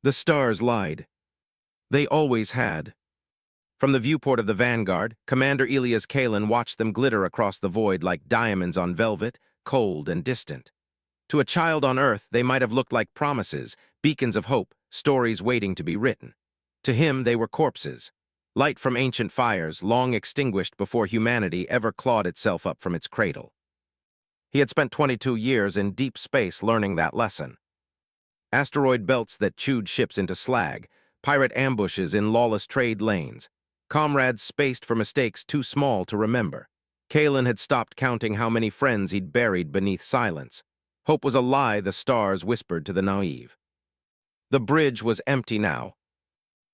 The stars lied. They always had. From the viewport of the Vanguard, Commander Elias Kalen watched them glitter across the void like diamonds on velvet, cold and distant. To a child on Earth, they might have looked like promises, beacons of hope, stories waiting to be written. To him, they were corpses, light from ancient fires, long extinguished before humanity ever clawed itself up from its cradle. He had spent 22 years in deep space learning that lesson. Asteroid belts that chewed ships into slag, pirate ambushes in lawless trade lanes, comrades spaced for mistakes too small to remember. Kalen had stopped counting how many friends he'd buried beneath silence. Hope was a lie the stars whispered to the naive. The bridge was empty now.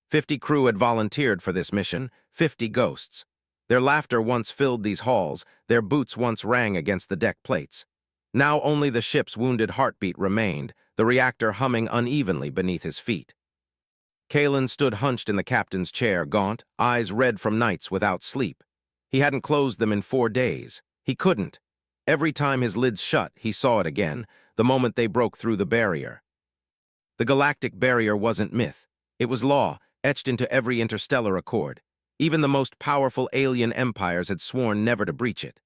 50 crew had volunteered for this mission, 50 ghosts. Their laughter once filled these halls, their boots once rang against the deck plates. Now only the ship's wounded heartbeat remained, the reactor humming unevenly beneath his feet. Kalen stood hunched in the captain's chair, gaunt, eyes red from nights without sleep. He hadn't closed them in 4 days. He couldn't. Every time his lids shut, he saw it again, the moment they broke through the barrier. The Galactic Barrier wasn't myth. It was law, etched into every interstellar accord. Even the most powerful alien empires had sworn never to breach it.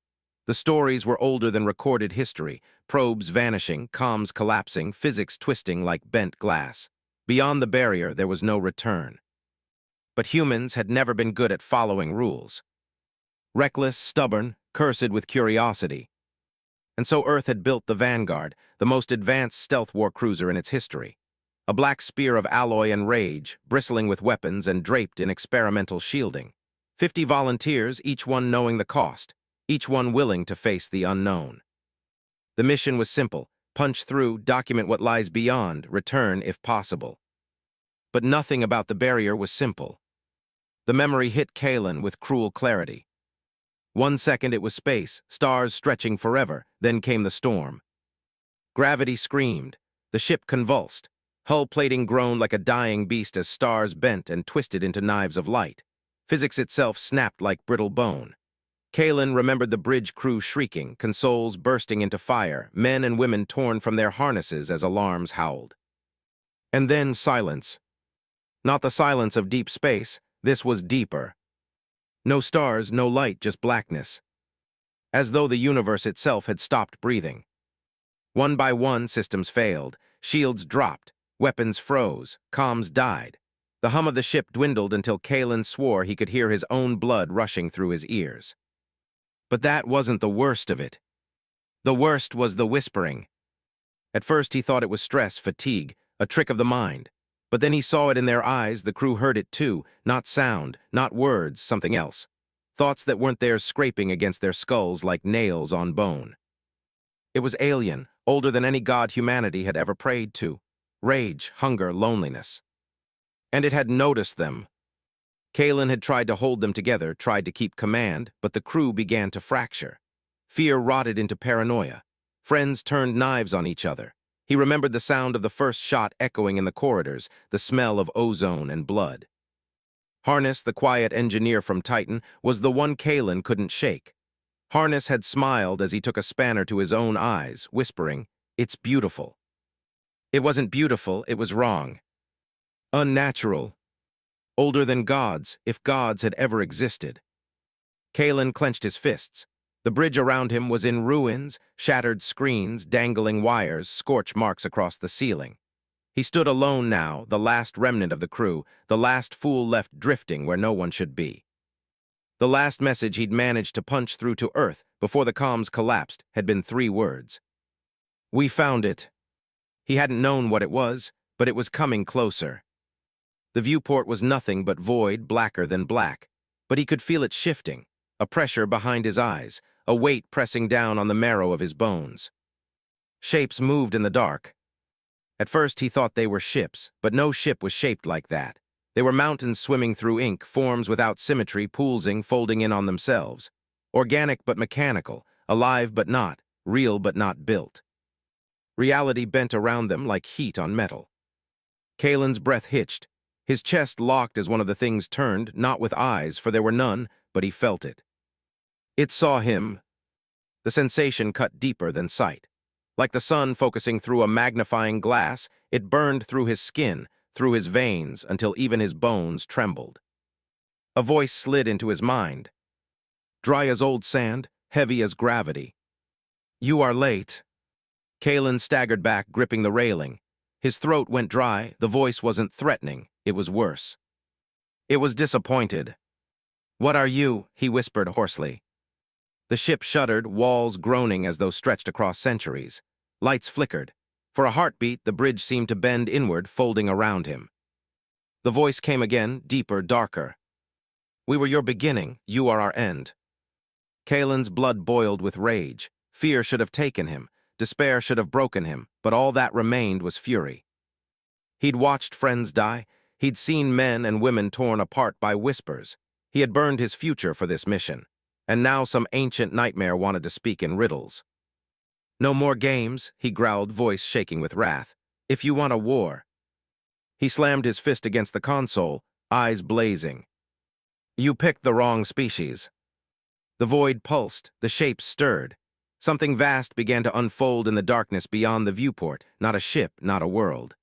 The stories were older than recorded history, probes vanishing, comms collapsing, physics twisting like bent glass. Beyond the barrier, there was no return. But humans had never been good at following rules. Reckless, stubborn, cursed with curiosity. And so Earth had built the Vanguard, the most advanced stealth war cruiser in its history. A black spear of alloy and rage, bristling with weapons and draped in experimental shielding. 50 volunteers, each one knowing the cost, each one willing to face the unknown. The mission was simple: punch through, document what lies beyond, return if possible. But nothing about the barrier was simple. The memory hit Kalen with cruel clarity. 1 second it was space, stars stretching forever, then came the storm. Gravity screamed, the ship convulsed, hull plating groaned like a dying beast as stars bent and twisted into knives of light. Physics itself snapped like brittle bone. Kalen remembered the bridge crew shrieking, consoles bursting into fire, men and women torn from their harnesses as alarms howled. And then silence. Not the silence of deep space, this was deeper. No stars, no light, just blackness. As though the universe itself had stopped breathing. One by one, systems failed, shields dropped, weapons froze, comms died. The hum of the ship dwindled until Kalen swore he could hear his own blood rushing through his ears. But that wasn't the worst of it. The worst was the whispering. At first he thought it was stress, fatigue, a trick of the mind. But then he saw it in their eyes, the crew heard it too, not sound, not words, something else. Thoughts that weren't theirs scraping against their skulls like nails on bone. It was alien, older than any god humanity had ever prayed to. Rage, hunger, loneliness. And it had noticed them. Kalen had tried to hold them together, tried to keep command, but the crew began to fracture. Fear rotted into paranoia. Friends turned knives on each other. He remembered the sound of the first shot echoing in the corridors, the smell of ozone and blood. Harness, the quiet engineer from Titan, was the one Kalen couldn't shake. Harness had smiled as he took a spanner to his own eyes, whispering, "It's beautiful." It wasn't beautiful, it was wrong. Unnatural. Older than gods, if gods had ever existed. Kalen clenched his fists. The bridge around him was in ruins, shattered screens, dangling wires, scorch marks across the ceiling. He stood alone now, the last remnant of the crew, the last fool left drifting where no one should be. The last message he'd managed to punch through to Earth before the comms collapsed had been 3 words. "We found it." He hadn't known what it was, but it was coming closer. The viewport was nothing but void, blacker than black, but he could feel it shifting, a pressure behind his eyes, a weight pressing down on the marrow of his bones. Shapes moved in the dark. At first he thought they were ships, but no ship was shaped like that. They were mountains swimming through ink, forms without symmetry, poolsing, folding in on themselves. Organic but mechanical, alive but not, real but not built. Reality bent around them like heat on metal. Kalen's breath hitched. His chest locked as one of the things turned, not with eyes, for there were none, but he felt it. It saw him. The sensation cut deeper than sight. Like the sun focusing through a magnifying glass, it burned through his skin, through his veins until even his bones trembled. A voice slid into his mind, dry as old sand, heavy as gravity. "You are late." Kalen staggered back, gripping the railing. His throat went dry. The voice wasn't threatening, it was worse. It was disappointed. "What are you?" he whispered hoarsely. The ship shuddered, walls groaning as though stretched across centuries. Lights flickered. For a heartbeat, the bridge seemed to bend inward, folding around him. The voice came again, deeper, darker. "We were your beginning, you are our end." Kalen's blood boiled with rage. Fear should have taken him. Despair should have broken him, but all that remained was fury. He'd watched friends die. He'd seen men and women torn apart by whispers. He had burned his future for this mission. And now some ancient nightmare wanted to speak in riddles. "No more games," he growled, voice shaking with wrath. "If you want a war." He slammed his fist against the console, eyes blazing. "You picked the wrong species." The void pulsed, the shapes stirred. Something vast began to unfold in the darkness beyond the viewport, not a ship, not a world.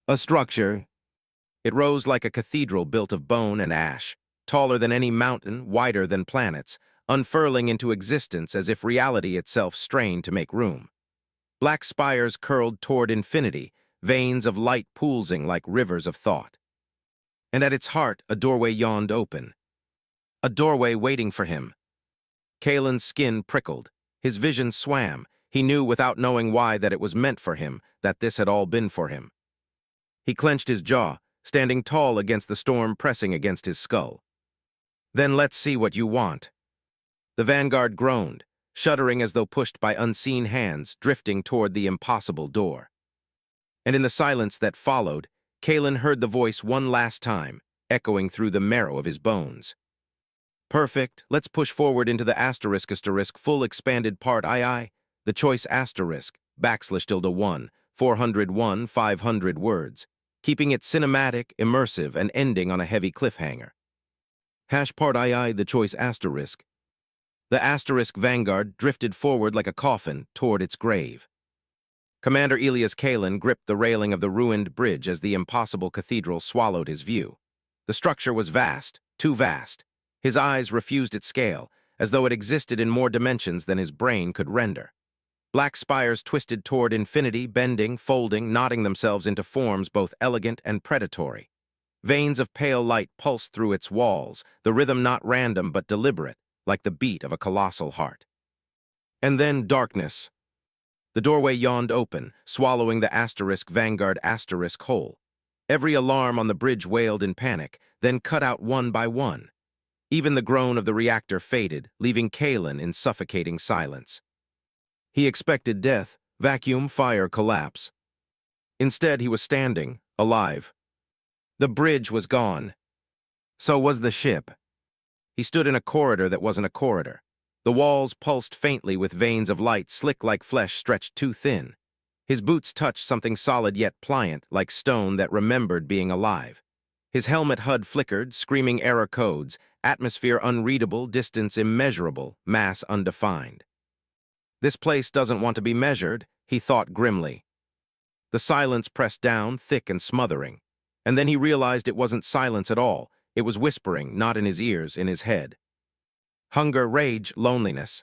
A structure. It rose like a cathedral built of bone and ash, taller than any mountain, wider than planets, unfurling into existence as if reality itself strained to make room. Black spires curled toward infinity, veins of light pulsing like rivers of thought. And at its heart, a doorway yawned open. A doorway waiting for him. Kalen's skin prickled. His vision swam. He knew without knowing why that it was meant for him, that this had all been for him. He clenched his jaw, standing tall against the storm pressing against his skull. "Then let's see what you want." The vanguard groaned, shuddering as though pushed by unseen hands, drifting toward the impossible door. And in the silence that followed, Kalen heard the voice one last time, echoing through the marrow of his bones. "Perfect, let's push forward into the asterisk full expanded part II, the choice asterisk, \1, 401, 500 words, keeping it cinematic, immersive, and ending on a heavy cliffhanger. #part II, the choice asterisk." The asterisk vanguard drifted forward like a coffin toward its grave. Commander Elias Kalen gripped the railing of the ruined bridge as the impossible cathedral swallowed his view. The structure was vast, too vast. His eyes refused its scale, as though it existed in more dimensions than his brain could render. Black spires twisted toward infinity, bending, folding, knotting themselves into forms both elegant and predatory. Veins of pale light pulsed through its walls, the rhythm not random but deliberate, like the beat of a colossal heart. And then darkness. The doorway yawned open, swallowing the asterisk vanguard asterisk whole. Every alarm on the bridge wailed in panic, then cut out one by one. Even the groan of the reactor faded, leaving Kalen in suffocating silence. He expected death, vacuum, fire, collapse. Instead, he was standing, alive. The bridge was gone. So was the ship. He stood in a corridor that wasn't a corridor. The walls pulsed faintly with veins of light, slick like flesh stretched too thin. His boots touched something solid yet pliant, like stone that remembered being alive. His helmet HUD flickered, screaming error codes, atmosphere unreadable, distance immeasurable, mass undefined. This place doesn't want to be measured, he thought grimly. The silence pressed down, thick and smothering. And then he realized it wasn't silence at all. It was whispering, not in his ears, in his head. Hunger, rage, loneliness.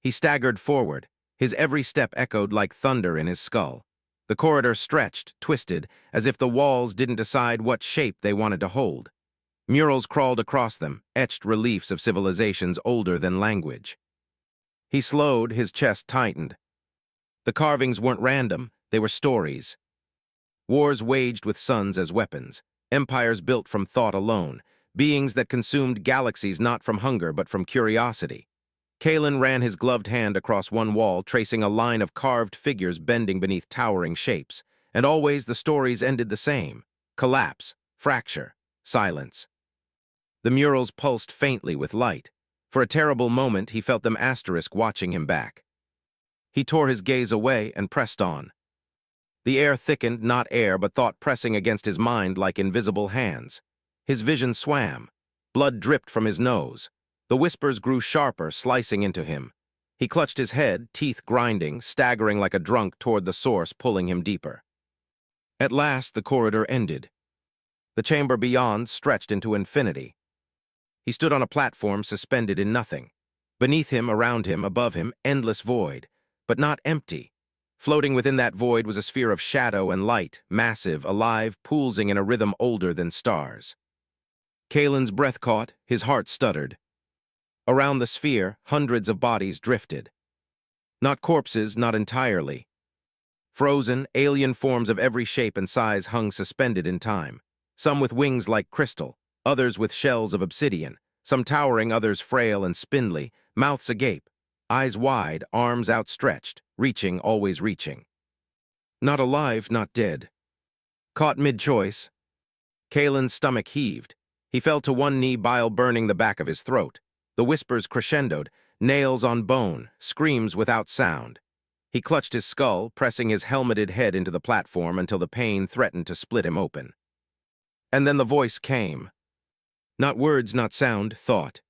He staggered forward. His every step echoed like thunder in his skull. The corridor stretched, twisted, as if the walls didn't decide what shape they wanted to hold. Murals crawled across them, etched reliefs of civilizations older than language. He slowed, his chest tightened. The carvings weren't random, they were stories. Wars waged with suns as weapons, empires built from thought alone, beings that consumed galaxies not from hunger but from curiosity. Kalen ran his gloved hand across one wall, tracing a line of carved figures bending beneath towering shapes, and always the stories ended the same: collapse, fracture, silence. The murals pulsed faintly with light. For a terrible moment, he felt them asterisk watching him back. He tore his gaze away and pressed on. The air thickened, not air, but thought pressing against his mind like invisible hands. His vision swam. Blood dripped from his nose. The whispers grew sharper, slicing into him. He clutched his head, teeth grinding, staggering like a drunk toward the source, pulling him deeper. At last, the corridor ended. The chamber beyond stretched into infinity. He stood on a platform suspended in nothing. Beneath him, around him, above him, endless void, but not empty. Floating within that void was a sphere of shadow and light, massive, alive, pulsing in a rhythm older than stars. Kalen's breath caught, his heart stuttered. Around the sphere, hundreds of bodies drifted. Not corpses, not entirely. Frozen, alien forms of every shape and size hung suspended in time. Some with wings like crystal, others with shells of obsidian, some towering, others frail and spindly, mouths agape, eyes wide, arms outstretched, reaching, always reaching. Not alive, not dead. Caught mid-choice, Kalen's stomach heaved. He fell to one knee, bile burning the back of his throat. The whispers crescendoed, nails on bone, screams without sound. He clutched his skull, pressing his helmeted head into the platform until the pain threatened to split him open. And then the voice came. Not words, not sound, thought.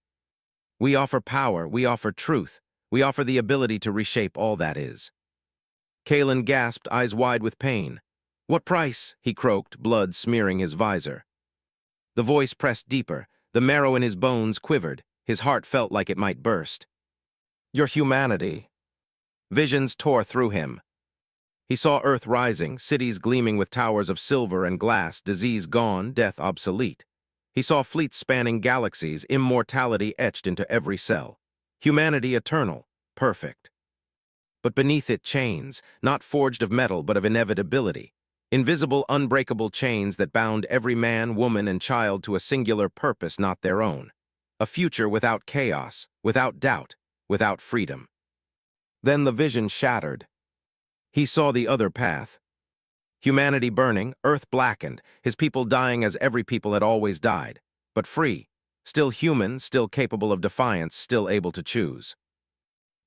We offer power, we offer truth, we offer the ability to reshape all that is. Kalen gasped, eyes wide with pain. What price? He croaked, blood smearing his visor. The voice pressed deeper, the marrow in his bones quivered, his heart felt like it might burst. Your humanity. Visions tore through him. He saw Earth rising, cities gleaming with towers of silver and glass, disease gone, death obsolete. He saw fleets spanning galaxies, immortality etched into every cell. Humanity eternal, perfect. But beneath it chains, not forged of metal but of inevitability. Invisible, unbreakable chains that bound every man, woman, and child to a singular purpose not their own. A future without chaos, without doubt, without freedom. Then the vision shattered. He saw the other path. Humanity burning, Earth blackened, his people dying as every people had always died, but free, still human, still capable of defiance, still able to choose.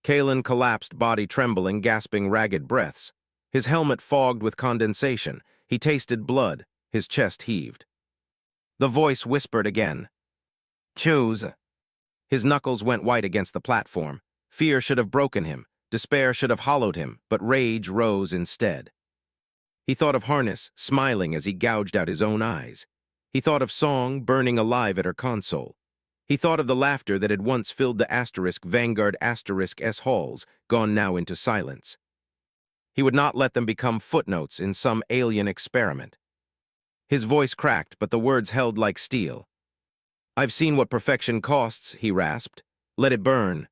Kalen collapsed, body trembling, gasping ragged breaths. His helmet fogged with condensation. He tasted blood. His chest heaved. The voice whispered again. Choose. His knuckles went white against the platform. Fear should have broken him. Despair should have hollowed him, but rage rose instead. He thought of Harness, smiling as he gouged out his own eyes. He thought of Song, burning alive at her console. He thought of the laughter that had once filled the Vanguard S halls, gone now into silence. He would not let them become footnotes in some alien experiment. His voice cracked, but the words held like steel. I've seen what perfection costs, he rasped. Let it burn.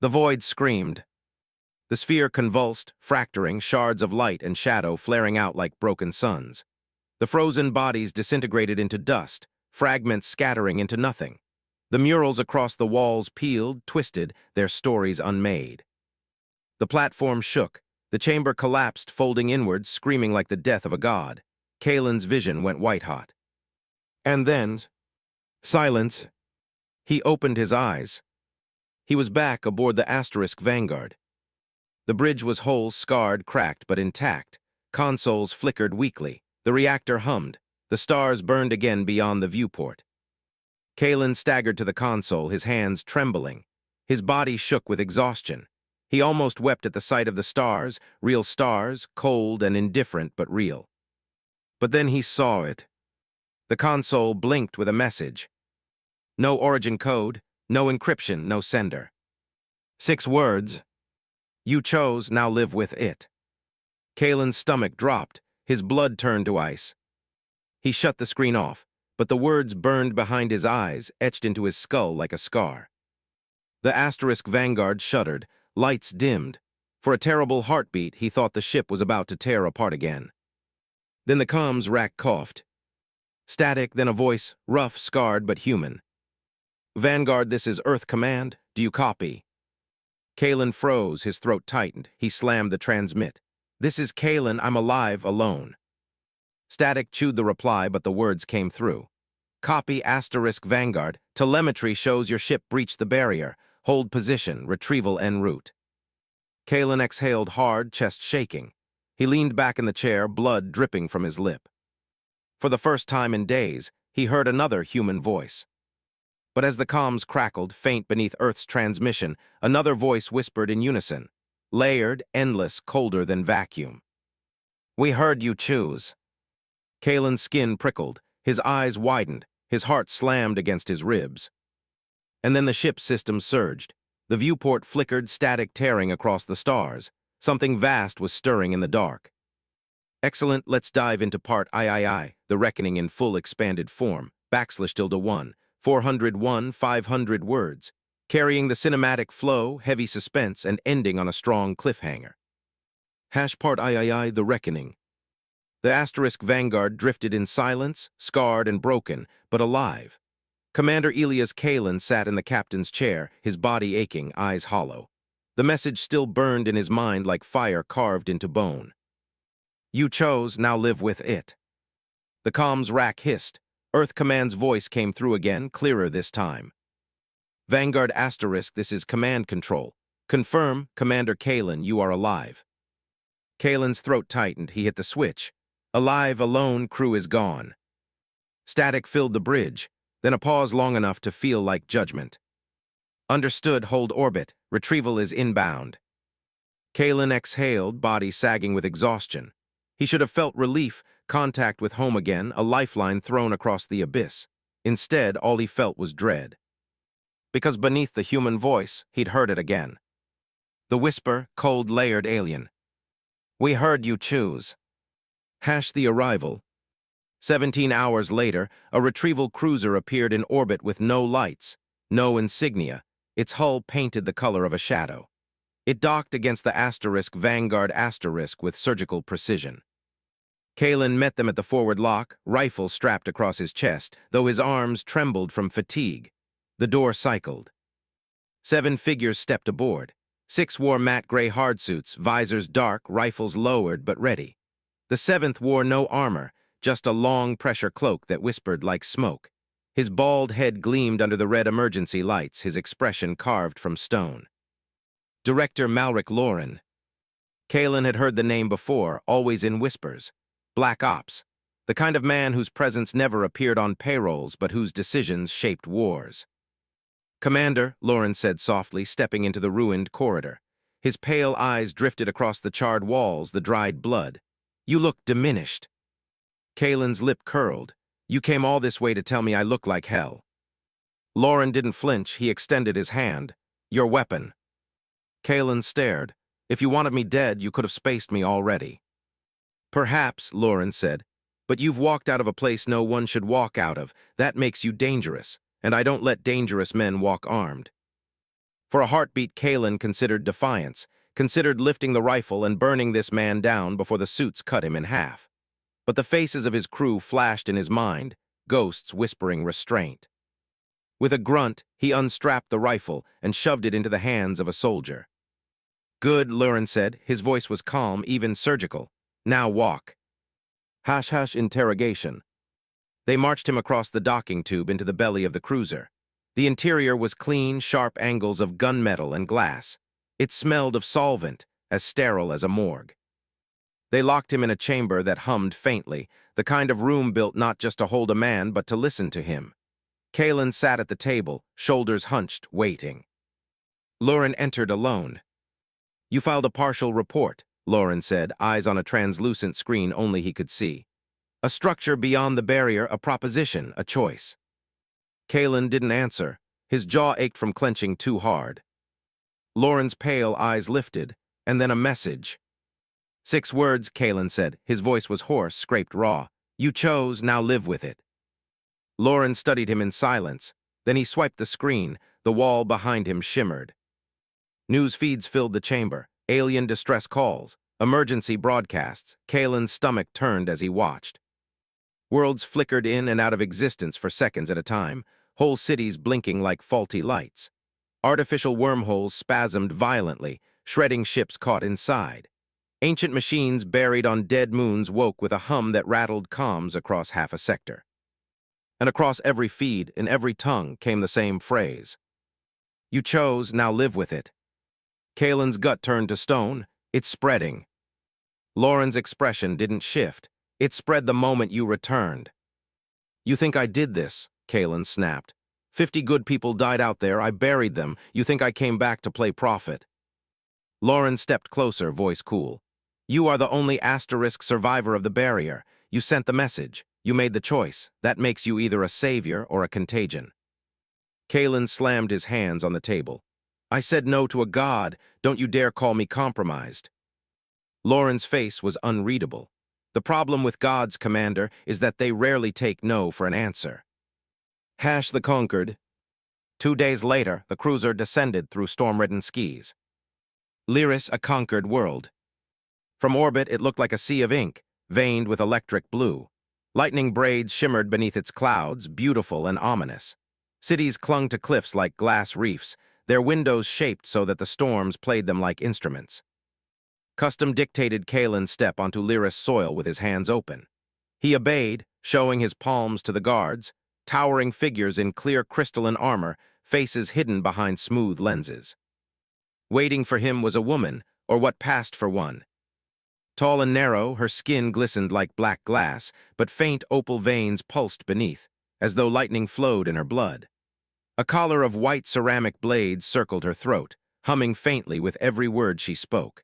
The void screamed. The sphere convulsed, fracturing, shards of light and shadow flaring out like broken suns. The frozen bodies disintegrated into dust, fragments scattering into nothing. The murals across the walls peeled, twisted, their stories unmade. The platform shook. The chamber collapsed, folding inwards, screaming like the death of a god. Kalen's vision went white-hot. And then, silence. He opened his eyes. He was back aboard the Vanguard. The bridge was whole, scarred, cracked, but intact. Consoles flickered weakly. The reactor hummed. The stars burned again beyond the viewport. Kalen staggered to the console, his hands trembling. His body shook with exhaustion. He almost wept at the sight of the stars, real stars, cold and indifferent but real. But then he saw it. The console blinked with a message. No origin code, no encryption, no sender. 6 words. You chose, now live with it. Kalen's stomach dropped, his blood turned to ice. He shut the screen off, but the words burned behind his eyes, etched into his skull like a scar. The Vanguard shuddered, lights dimmed. For a terrible heartbeat, he thought the ship was about to tear apart again. Then the comms rack coughed. Static, then a voice, rough, scarred, but human. Vanguard, this is Earth Command. Do you copy? Kalen froze, his throat tightened. He slammed the transmit. This is Kalen, I'm alive, alone. Static chewed the reply, but the words came through. Copy Vanguard. Telemetry shows your ship breached the barrier. Hold position, retrieval en route. Kalen exhaled hard, chest shaking. He leaned back in the chair, blood dripping from his lip. For the first time in days, he heard another human voice. But as the comms crackled, faint beneath Earth's transmission, another voice whispered in unison. Layered, endless, colder than vacuum. We heard you choose. Kalen's skin prickled, his eyes widened, his heart slammed against his ribs. And then the ship's system surged. The viewport flickered, static tearing across the stars. Something vast was stirring in the dark. Excellent, let's dive into part III, the reckoning in full expanded form, /1, 401, 500 words, carrying the cinematic flow, heavy suspense, and ending on a strong cliffhanger. Part III, the reckoning. The asterisk Vanguard drifted in silence, scarred and broken, but alive. Commander Elias Kalen sat in the captain's chair, his body aching, eyes hollow. The message still burned in his mind like fire carved into bone. You chose, now live with it. The comms rack hissed. Earth Command's voice came through again, clearer this time. Vanguard asterisk, this is command control. Confirm, Commander Kalen, you are alive. Kalen's throat tightened, he hit the switch. Alive, alone, crew is gone. Static filled the bridge, then a pause long enough to feel like judgment. Understood, hold orbit, retrieval is inbound. Kalen exhaled, body sagging with exhaustion. He should have felt relief, contact with home again, a lifeline thrown across the abyss. Instead, all he felt was dread. Because beneath the human voice, he'd heard it again. The whisper, cold, layered alien. We heard you choose. The arrival. 17 hours later, a retrieval cruiser appeared in orbit with no lights, no insignia, its hull painted the color of a shadow. It docked against the asterisk Vanguard asterisk with surgical precision. Kalen met them at the forward lock, rifle strapped across his chest, though his arms trembled from fatigue. The door cycled. 7 figures stepped aboard. 6 wore matte gray hardsuits, visors dark, rifles lowered but ready. The 7th wore no armor, just a long pressure cloak that whispered like smoke. His bald head gleamed under the red emergency lights, his expression carved from stone. Director Malric Lauren. Kalen had heard the name before, always in whispers. Black Ops, the kind of man whose presence never appeared on payrolls but whose decisions shaped wars. Commander, Lauren said softly, stepping into the ruined corridor. His pale eyes drifted across the charred walls, the dried blood. You look diminished. Kalen's lip curled. You came all this way to tell me I look like hell. Lauren didn't flinch, he extended his hand. Your weapon. Kalen stared. If you wanted me dead, you could have spaced me already. Perhaps, Lauren said, but you've walked out of a place no one should walk out of. That makes you dangerous, and I don't let dangerous men walk armed. For a heartbeat, Kalen considered defiance, considered lifting the rifle and burning this man down before the suits cut him in half. But the faces of his crew flashed in his mind, ghosts whispering restraint. With a grunt, he unstrapped the rifle and shoved it into the hands of a soldier. Good, Lauren said. His voice was calm, even surgical. Now walk. Interrogation. They marched him across the docking tube into the belly of the cruiser. The interior was clean, sharp angles of gunmetal and glass. It smelled of solvent, as sterile as a morgue. They locked him in a chamber that hummed faintly, the kind of room built not just to hold a man, but to listen to him. Kalen sat at the table, shoulders hunched, waiting. Lauren entered alone. You filed a partial report, Lauren said, eyes on a translucent screen only he could see. A structure beyond the barrier, a proposition, a choice. Kalen didn't answer. His jaw ached from clenching too hard. Lauren's pale eyes lifted, and then a message. 6 words, Kalen said. His voice was hoarse, scraped raw. You chose, now live with it. Lauren studied him in silence. Then he swiped the screen. The wall behind him shimmered. News feeds filled the chamber. Alien distress calls. Emergency broadcasts. Kalen's stomach turned as he watched. Worlds flickered in and out of existence for seconds at a time, whole cities blinking like faulty lights. Artificial wormholes spasmed violently, shredding ships caught inside. Ancient machines buried on dead moons woke with a hum that rattled comms across half a sector. And across every feed, in every tongue, came the same phrase. You chose, now live with it. Kalen's gut turned to stone. It's spreading. Lauren's expression didn't shift. It spread the moment you returned. You think I did this, Kalen snapped. 50 good people died out there, I buried them. You think I came back to play prophet? Lauren stepped closer, voice cool. You are the only asterisk survivor of the barrier. You sent the message. You made the choice. That makes you either a savior or a contagion. Kalen slammed his hands on the table. I said no to a god. Don't you dare call me compromised. Lauren's face was unreadable. The problem with gods, Commander, is that they rarely take no for an answer. Hash the Conquered. 2 days later, the cruiser descended through storm-ridden skis. Lyris, a conquered world. From orbit, it looked like a sea of ink, veined with electric blue. Lightning braids shimmered beneath its clouds, beautiful and ominous. Cities clung to cliffs like glass reefs, their windows shaped so that the storms played them like instruments. Custom dictated Kalen's step onto Lyris soil with his hands open. He obeyed, showing his palms to the guards, towering figures in clear crystalline armor, faces hidden behind smooth lenses. Waiting for him was a woman, or what passed for one. Tall and narrow, her skin glistened like black glass, but faint opal veins pulsed beneath, as though lightning flowed in her blood. A collar of white ceramic blades circled her throat, humming faintly with every word she spoke.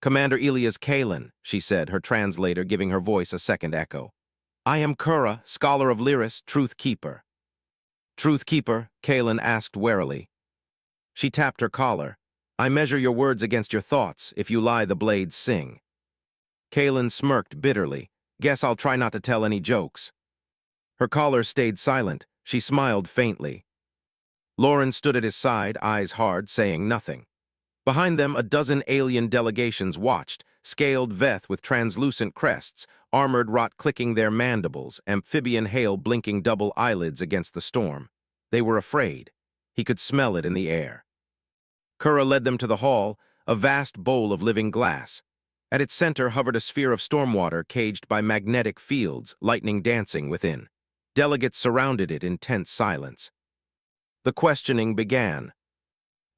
Commander Elias Kalen, she said, her translator giving her voice a second echo. I am Kura, scholar of Lyris, Truth Keeper. Truth Keeper, Kalen asked warily. She tapped her collar. I measure your words against your thoughts. If you lie, the blades sing. Kalen smirked bitterly. Guess I'll try not to tell any jokes. Her caller stayed silent. She smiled faintly. Lauren stood at his side, eyes hard, saying nothing. Behind them, a dozen alien delegations watched, scaled Veth with translucent crests, armored rot clicking their mandibles, amphibian hail blinking double eyelids against the storm. They were afraid. He could smell it in the air. Kura led them to the hall, a vast bowl of living glass. At its center hovered a sphere of stormwater caged by magnetic fields, lightning dancing within. Delegates surrounded it in tense silence. The questioning began.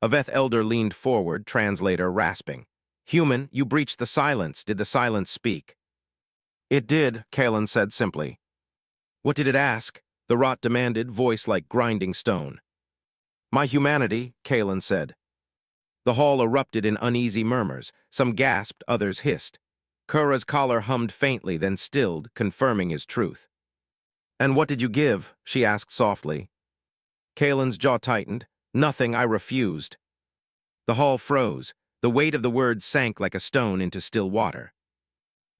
A Veth elder leaned forward, translator rasping. Human, you breached the silence. Did the silence speak? It did, Kalen said simply. What did it ask? The rot demanded, voice like grinding stone. My humanity, Kalen said. The hall erupted in uneasy murmurs. Some gasped, others hissed. Kura's collar hummed faintly, then stilled, confirming his truth. And what did you give? She asked softly. Kalen's jaw tightened. Nothing, I refused. The hall froze. The weight of the words sank like a stone into still water.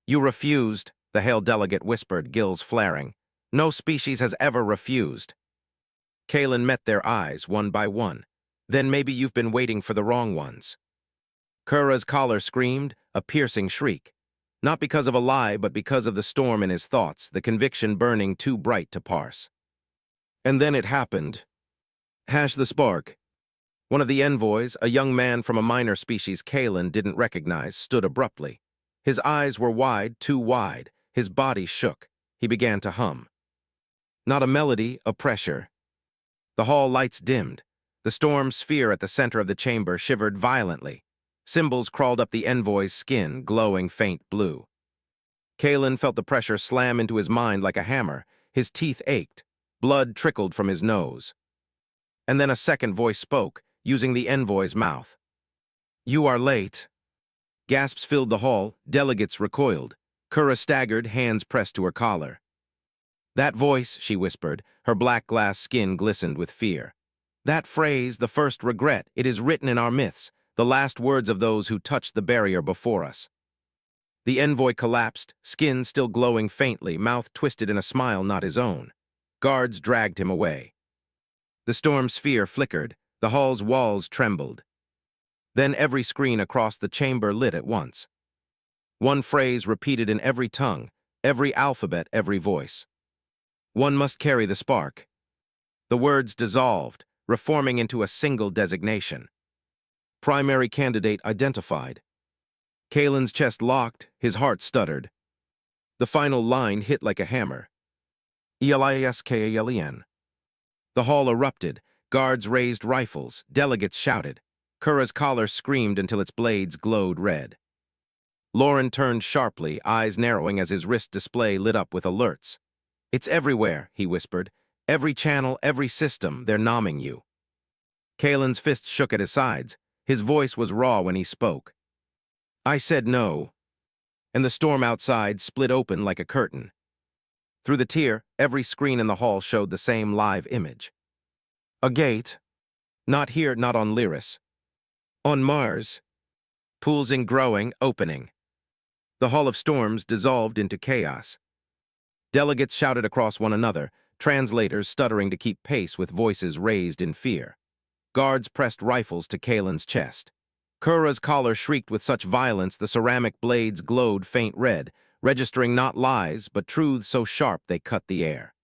You refused, the Hale delegate whispered, gills flaring. No species has ever refused. Kalen met their eyes, one by one. Then maybe you've been waiting for the wrong ones. Kura's collar screamed, a piercing shriek. Not because of a lie, but because of the storm in his thoughts, the conviction burning too bright to parse. And then it happened. Hash the spark. One of the envoys, a young man from a minor species Kalen didn't recognize, stood abruptly. His eyes were wide, too wide. His body shook. He began to hum. Not a melody, a pressure. The hall lights dimmed. The storm sphere at the center of the chamber shivered violently. Symbols crawled up the envoy's skin, glowing faint blue. Kalen felt the pressure slam into his mind like a hammer. His teeth ached. Blood trickled from his nose. And then a second voice spoke, using the envoy's mouth. You are late. Gasps filled the hall. Delegates recoiled. Kura staggered, hands pressed to her collar. That voice, she whispered, her black glass skin glistened with fear. That phrase, the first regret, it is written in our myths, the last words of those who touched the barrier before us. The envoy collapsed, skin still glowing faintly, mouth twisted in a smile not his own. Guards dragged him away. The storm sphere flickered, the hall's walls trembled. Then every screen across the chamber lit at once. One phrase repeated in every tongue, every alphabet, every voice. One must carry the spark. The words dissolved, reforming into a single designation. Primary candidate identified. Kalen's chest locked, his heart stuttered. The final line hit like a hammer. Eliskalen. The hall erupted, guards raised rifles, delegates shouted. Kura's collar screamed until its blades glowed red. Lauren turned sharply, eyes narrowing as his wrist display lit up with alerts. It's everywhere, he whispered. Every channel, every system, they're nomming you. Kalen's fist shook at his sides. His voice was raw when he spoke. I said no. and the storm outside split open like a curtain. Through the tear, every screen in the hall showed the same live image. A gate. Not here, not on Lyris. On Mars. Pools in growing, opening. The Hall of Storms dissolved into chaos. Delegates shouted across one another, translators stuttering to keep pace with voices raised in fear. Guards pressed rifles to Kalen's chest. Kura's collar shrieked with such violence the ceramic blades glowed faint red, registering not lies, but truths so sharp they cut the air.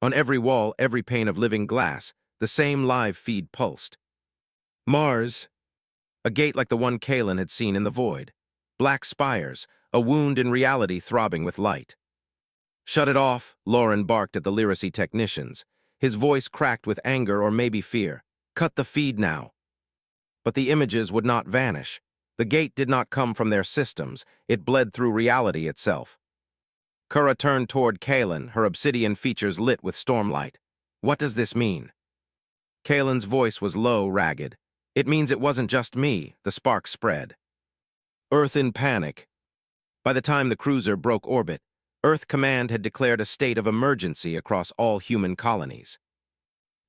On every wall, every pane of living glass, the same live feed pulsed. Mars. A gate like the one Kalen had seen in the void. Black spires, a wound in reality throbbing with light. Shut it off, Lauren barked at the Lyracy technicians. His voice cracked with anger or maybe fear. Cut the feed now. But the images would not vanish. The gate did not come from their systems. It bled through reality itself. Kura turned toward Kalen, her obsidian features lit with stormlight. What does this mean? Kalen's voice was low, ragged. It means it wasn't just me, the spark spread. Earth in panic. By the time the cruiser broke orbit, Earth Command had declared a state of emergency across all human colonies.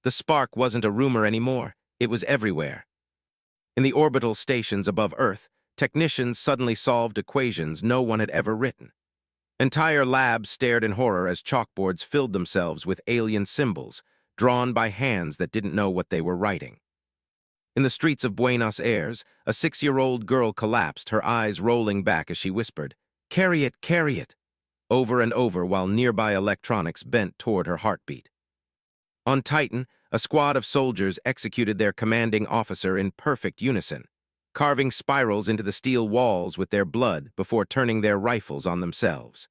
The spark wasn't a rumor anymore, it was everywhere. In the orbital stations above Earth, technicians suddenly solved equations no one had ever written. Entire labs stared in horror as chalkboards filled themselves with alien symbols, drawn by hands that didn't know what they were writing. In the streets of Buenos Aires, a 6-year-old girl collapsed, her eyes rolling back as she whispered, "Carry it," over and over while nearby electronics bent toward her heartbeat. On Titan, a squad of soldiers executed their commanding officer in perfect unison, carving spirals into the steel walls with their blood before turning their rifles on themselves.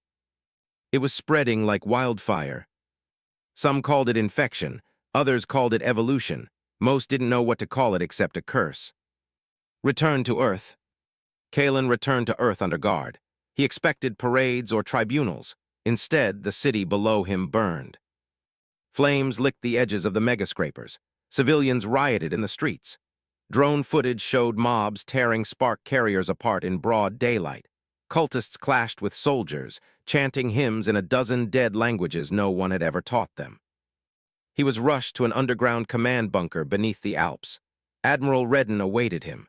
It was spreading like wildfire. Some called it infection, others called it evolution. Most didn't know what to call it except a curse. Return to Earth. Kalen returned to Earth under guard. He expected parades or tribunals. Instead, the city below him burned. Flames licked the edges of the megascrapers. Civilians rioted in the streets. Drone footage showed mobs tearing spark carriers apart in broad daylight. Cultists clashed with soldiers, chanting hymns in a dozen dead languages no one had ever taught them. He was rushed to an underground command bunker beneath the Alps. Admiral Redden awaited him.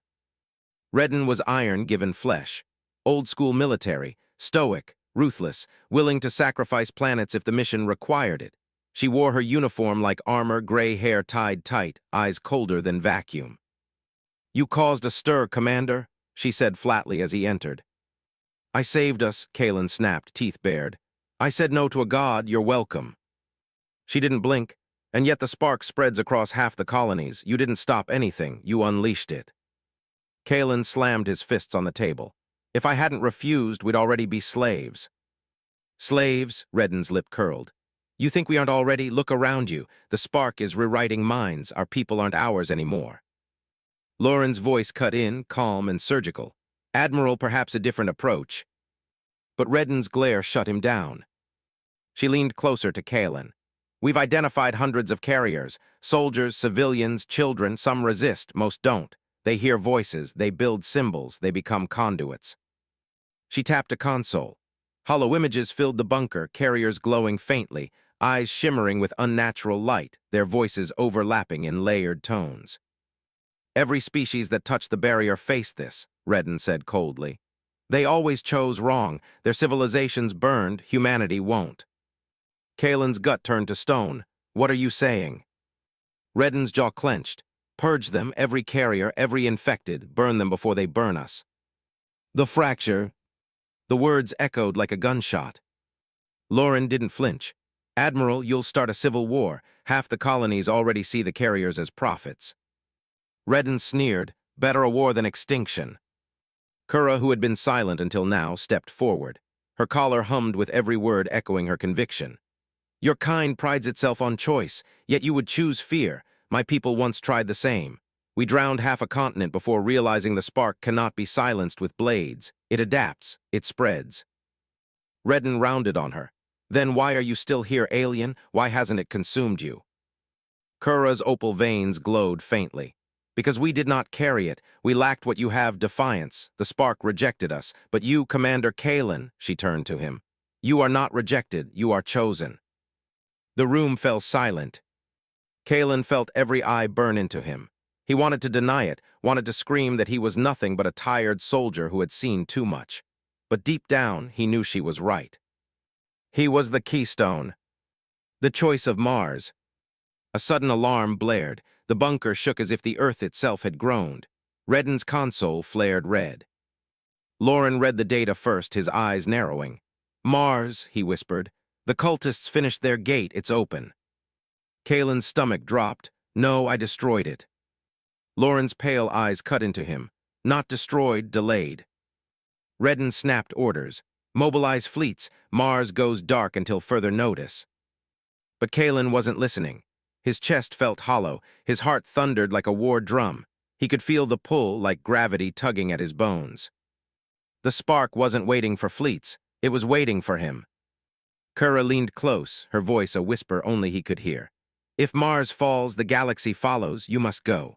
Redden was iron given flesh. Old-school military, stoic, ruthless, willing to sacrifice planets if the mission required it. She wore her uniform like armor, gray hair tied tight, eyes colder than vacuum. "You caused a stir, Commander," she said flatly as he entered. "I saved us," Kalen snapped, teeth bared. "I said no to a god, you're welcome." She didn't blink, and yet the spark spreads across half the colonies. You didn't stop anything, you unleashed it. Kalen slammed his fists on the table. "If I hadn't refused, we'd already be slaves." "Slaves?" Redden's lip curled. "You think we aren't already? Look around you. The spark is rewriting minds. Our people aren't ours anymore." Lauren's voice cut in, calm and surgical. "Admiral, perhaps a different approach." But Redden's glare shut him down. She leaned closer to Kalen. "We've identified hundreds of carriers. Soldiers, civilians, children. Some resist, most don't. They hear voices, they build symbols, they become conduits." She tapped a console. Hollow images filled the bunker, carriers glowing faintly, eyes shimmering with unnatural light, their voices overlapping in layered tones. "Every species that touched the barrier faced this," Redden said coldly. "They always chose wrong. Their civilizations burned, humanity won't." Kalen's gut turned to stone. "What are you saying?" Redden's jaw clenched. "Purge them, every carrier, every infected, burn them before they burn us." "The fracture." The words echoed like a gunshot. Lauren didn't flinch. "Admiral, you'll start a civil war. Half the colonies already see the carriers as prophets." Redden sneered. "Better a war than extinction." Kura, who had been silent until now, stepped forward. Her collar hummed with every word echoing her conviction. "Your kind prides itself on choice, yet you would choose fear. My people once tried the same. We drowned half a continent before realizing the spark cannot be silenced with blades. It adapts, it spreads." Redden rounded on her. "Then why are you still here, alien? Why hasn't it consumed you?" Kura's opal veins glowed faintly. Because we did not carry it, we lacked what you have, defiance. The spark rejected us. But you, Commander Kalen, she turned to him. You are not rejected, you are chosen. The room fell silent. Kalen felt every eye burn into him. He wanted to deny it, wanted to scream that he was nothing but a tired soldier who had seen too much. But deep down, he knew she was right. He was the keystone. The choice of Mars. A sudden alarm blared. The bunker shook as if the earth itself had groaned. Redden's console flared red. Lauren read the data first, his eyes narrowing. Mars, he whispered. The cultists finished their gate, it's open. Kalen's stomach dropped. No, I destroyed it. Lauren's pale eyes cut into him. Not destroyed, delayed. Redden snapped orders. Mobilize fleets. Mars goes dark until further notice. But Kalen wasn't listening. His chest felt hollow. His heart thundered like a war drum. He could feel the pull like gravity tugging at his bones. The spark wasn't waiting for fleets. It was waiting for him. Kura leaned close, her voice a whisper only he could hear. If Mars falls, the galaxy follows. You must go.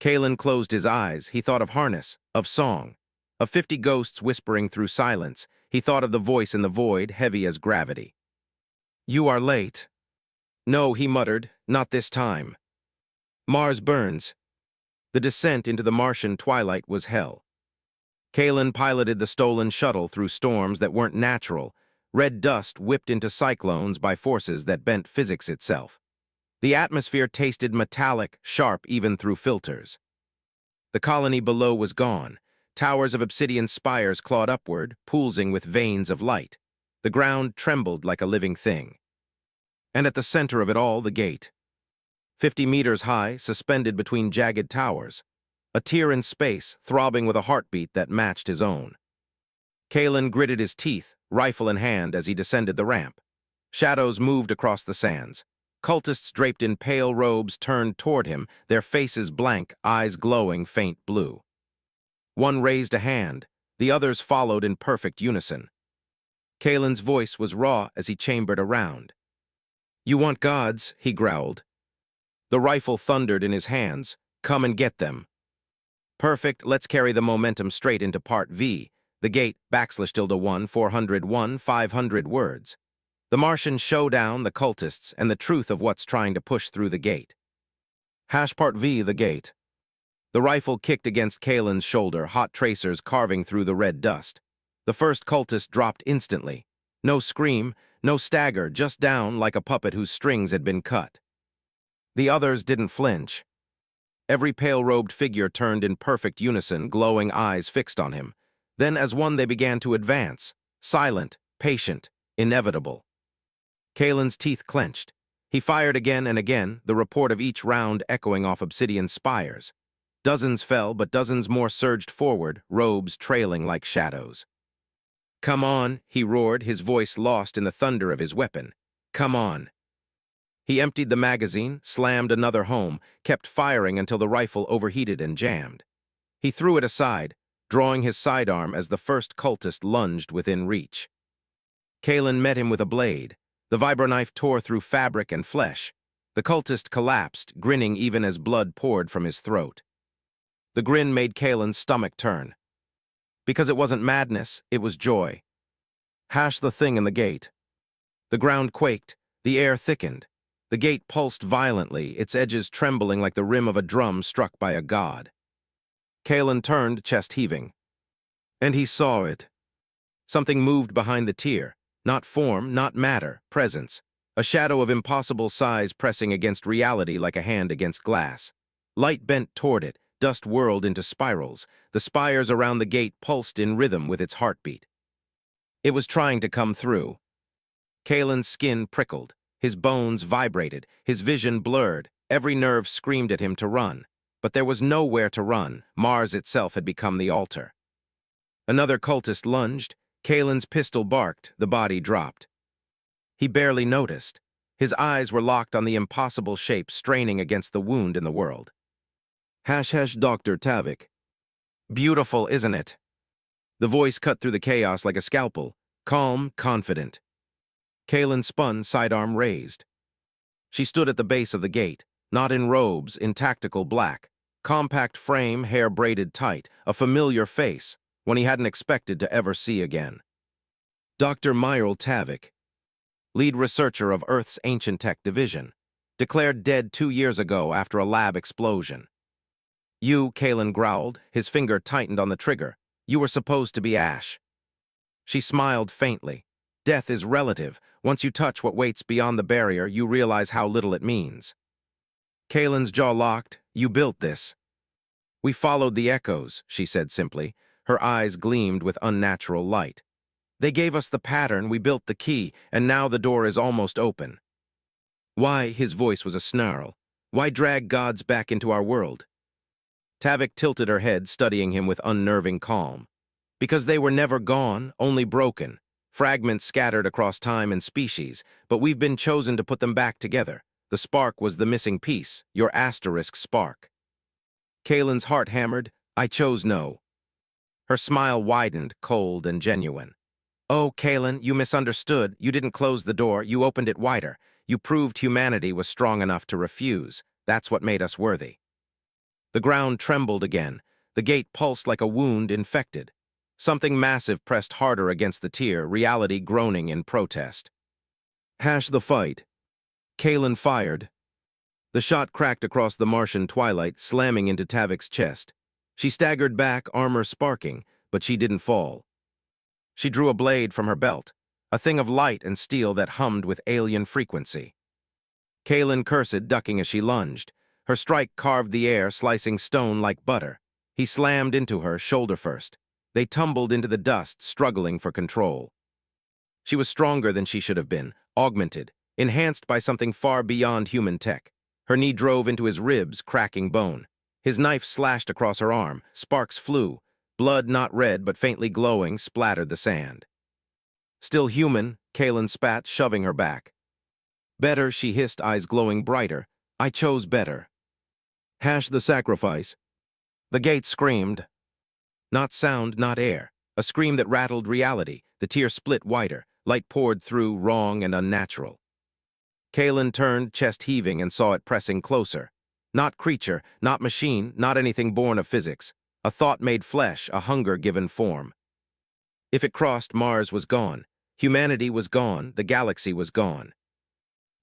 Kalen closed his eyes. He thought of harness, of song, of 50 ghosts whispering through silence. He thought of the voice in the void, heavy as gravity. You are late. No, he muttered, not this time. Mars burns. The descent into the Martian twilight was hell. Kalen piloted the stolen shuttle through storms that weren't natural, red dust whipped into cyclones by forces that bent physics itself. The atmosphere tasted metallic, sharp even through filters. The colony below was gone. Towers of obsidian spires clawed upward, pulsing with veins of light. The ground trembled like a living thing. And at the center of it all, the gate. 50 meters high, suspended between jagged towers. A tear in space, throbbing with a heartbeat that matched his own. Kalen gritted his teeth, rifle in hand, as he descended the ramp. Shadows moved across the sands. Cultists draped in pale robes turned toward him, their faces blank, eyes glowing faint blue. One raised a hand. The others followed in perfect unison. Kalen's voice was raw as he chambered around. You want gods, he growled. The rifle thundered in his hands. Come and get them. Perfect, let's carry the momentum straight into Part V. The gate, /1, 401, 500 words. The Martian showdown, the cultists, and the truth of what's trying to push through the gate. Part V, the gate. The rifle kicked against Kalen's shoulder, hot tracers carving through the red dust. The first cultist dropped instantly. No scream, no stagger, just down like a puppet whose strings had been cut. The others didn't flinch. Every pale-robed figure turned in perfect unison, glowing eyes fixed on him. Then as one they began to advance, silent, patient, inevitable. Kalen's teeth clenched. He fired again and again, the report of each round echoing off obsidian spires. Dozens fell, but dozens more surged forward, robes trailing like shadows. Come on, he roared, his voice lost in the thunder of his weapon. Come on. He emptied the magazine, slammed another home, kept firing until the rifle overheated and jammed. He threw it aside, drawing his sidearm as the first cultist lunged within reach. Kalen met him with a blade. The vibroknife tore through fabric and flesh. The cultist collapsed, grinning even as blood poured from his throat. The grin made Kalen's stomach turn. Because it wasn't madness, it was joy. The thing in the gate. The ground quaked, the air thickened. The gate pulsed violently, its edges trembling like the rim of a drum struck by a god. Kalen turned, chest heaving. And he saw it. Something moved behind the tier. Not form, not matter, presence. A shadow of impossible size pressing against reality like a hand against glass. Light bent toward it, dust whirled into spirals. The spires around the gate pulsed in rhythm with its heartbeat. It was trying to come through. Kalen's skin prickled. His bones vibrated, his vision blurred, every nerve screamed at him to run. But there was nowhere to run. Mars itself had become the altar. Another cultist lunged. Kalen's pistol barked, the body dropped. He barely noticed. His eyes were locked on the impossible shape straining against the wound in the world. Dr. Tavik. Beautiful, isn't it? The voice cut through the chaos like a scalpel, calm, confident. Kalen spun, sidearm raised. She stood at the base of the gate, not in robes, in tactical black. Compact frame, hair braided tight, a familiar face, one he hadn't expected to ever see again. Dr. Myril Tavik, lead researcher of Earth's Ancient Tech Division, declared dead 2 years ago after a lab explosion. You, Kalen growled, his finger tightened on the trigger. You were supposed to be Ash. She smiled faintly. Death is relative. Once you touch what waits beyond the barrier, you realize how little it means. Kalen's jaw locked. You built this. We followed the echoes, she said simply. Her eyes gleamed with unnatural light. They gave us the pattern, we built the key, and now the door is almost open. Why, his voice was a snarl, why drag gods back into our world? Tavik tilted her head, studying him with unnerving calm. Because they were never gone, only broken. Fragments scattered across time and species, but we've been chosen to put them back together. The spark was the missing piece, your asterisk spark. Kalen's heart hammered. I chose no. Her smile widened, cold and genuine. Oh, Kalen, you misunderstood. You didn't close the door, you opened it wider. You proved humanity was strong enough to refuse. That's what made us worthy. The ground trembled again. The gate pulsed like a wound infected. Something massive pressed harder against the tier, reality groaning in protest. Hash the fight. Kalen fired. The shot cracked across the Martian twilight, slamming into Tavik's chest. She staggered back, armor sparking, but she didn't fall. She drew a blade from her belt, a thing of light and steel that hummed with alien frequency. Kalen cursed, ducking as she lunged. Her strike carved the air, slicing stone like butter. He slammed into her, shoulder first. They tumbled into the dust, struggling for control. She was stronger than she should have been, augmented, enhanced by something far beyond human tech. Her knee drove into his ribs, cracking bone. His knife slashed across her arm. Sparks flew. Blood, not red but faintly glowing, splattered the sand. Still human, Kalen spat, shoving her back. Better, she hissed, eyes glowing brighter. I chose better. Hash the sacrifice. The gate screamed. Not sound, not air. A scream that rattled reality. The tear split wider. Light poured through, wrong and unnatural. Kalen turned, chest heaving, and saw it pressing closer. Not creature, not machine, not anything born of physics. A thought made flesh, a hunger given form. If it crossed, Mars was gone. Humanity was gone, the galaxy was gone.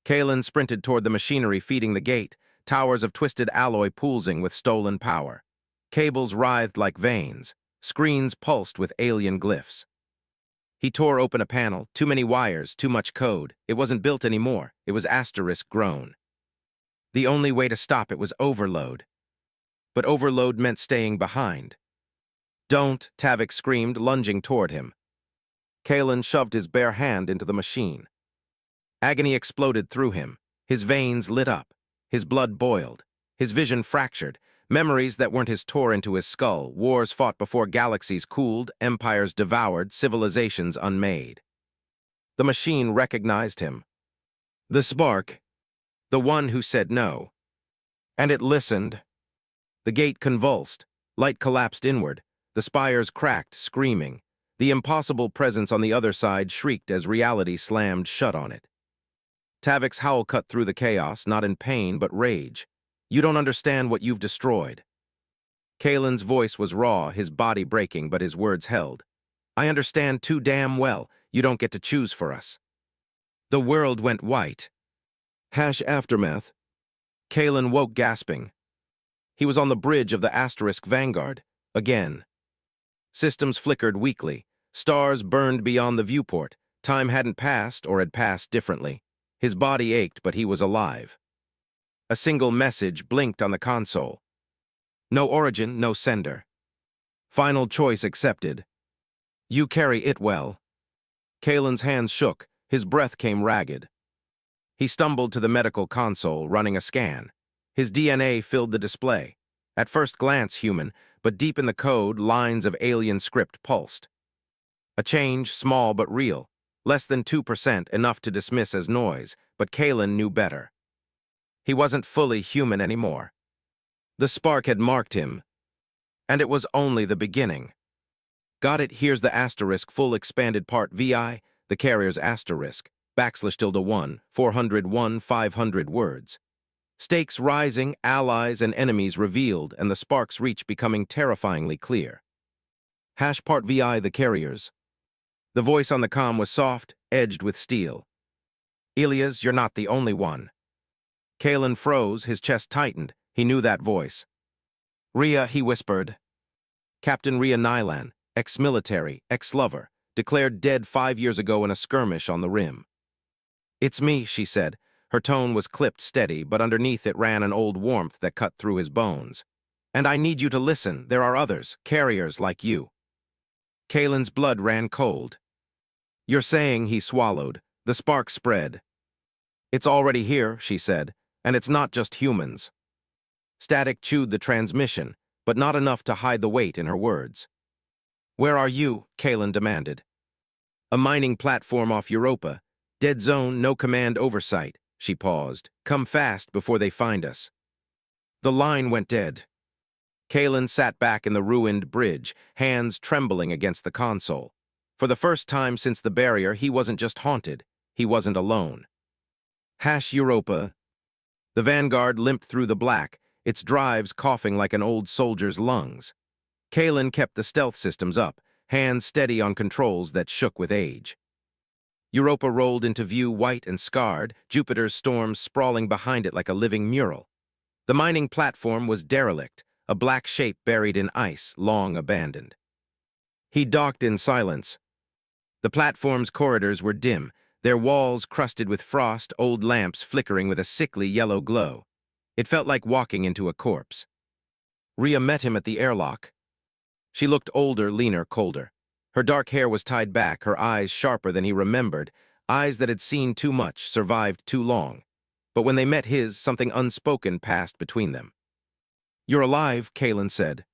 Kalen sprinted toward the machinery feeding the gate, towers of twisted alloy pulsing with stolen power. Cables writhed like veins, screens pulsed with alien glyphs. He tore open a panel, too many wires, too much code. It wasn't built anymore, it was asterisk grown. The only way to stop it was overload. But overload meant staying behind. Don't, Tavik screamed, lunging toward him. Kalen shoved his bare hand into the machine. Agony exploded through him. His veins lit up. His blood boiled. His vision fractured. Memories that weren't his tore into his skull. Wars fought before galaxies cooled, empires devoured, civilizations unmade. The machine recognized him. The spark. The one who said no. And it listened. The gate convulsed. Light collapsed inward. The spires cracked, screaming. The impossible presence on the other side shrieked as reality slammed shut on it. Tavik's howl cut through the chaos, not in pain but rage. You don't understand what you've destroyed. Kalen's voice was raw, his body breaking, but his words held. I understand too damn well. You don't get to choose for us. The world went white. Hash aftermath. Kalen woke gasping. He was on the bridge of the asterisk Vanguard, again. Systems flickered weakly. Stars burned beyond the viewport. Time hadn't passed or had passed differently. His body ached, but he was alive. A single message blinked on the console. No origin, no sender. Final choice accepted. You carry it well. Kalen's hands shook. His breath came ragged. He stumbled to the medical console, running a scan. His DNA filled the display. At first glance human, but deep in the code, lines of alien script pulsed. A change, small but real. Less than 2%, enough to dismiss as noise, but Kalen knew better. He wasn't fully human anymore. The spark had marked him, and it was only the beginning. Got it, here's the asterisk, full expanded part VI, the carrier's asterisk, \1, 401, 500 words. Stakes rising, allies and enemies revealed, and the spark's reach becoming terrifyingly clear. Hash part VI the carriers. The voice on the comm was soft, edged with steel. Ilias, you're not the only one. Kalen froze, his chest tightened. He knew that voice. Rhea, he whispered. Captain Rhea Nylan, ex-military, ex-lover, declared dead 5 years ago in a skirmish on the rim. It's me, she said. Her tone was clipped steady, but underneath it ran an old warmth that cut through his bones. And I need you to listen. There are others, carriers like you. Kalen's blood ran cold. You're saying, he swallowed. The spark spread. It's already here, she said, and it's not just humans. Static chewed the transmission, but not enough to hide the weight in her words. Where are you? Kalen demanded. A mining platform off Europa. Dead zone, no command oversight. She paused. Come fast before they find us. The line went dead. Kalen sat back in the ruined bridge, hands trembling against the console. For the first time since the barrier, he wasn't just haunted. He wasn't alone. Hash Europa. The Vanguard limped through the black, its drives coughing like an old soldier's lungs. Kalen kept the stealth systems up, hands steady on controls that shook with age. Europa rolled into view white and scarred, Jupiter's storms sprawling behind it like a living mural. The mining platform was derelict, a black shape buried in ice, long abandoned. He docked in silence. The platform's corridors were dim, their walls crusted with frost, old lamps flickering with a sickly yellow glow. It felt like walking into a corpse. Rhea met him at the airlock. She looked older, leaner, colder. Her dark hair was tied back, her eyes sharper than he remembered, eyes that had seen too much, survived too long. But when they met his, something unspoken passed between them. You're alive, Kalen said.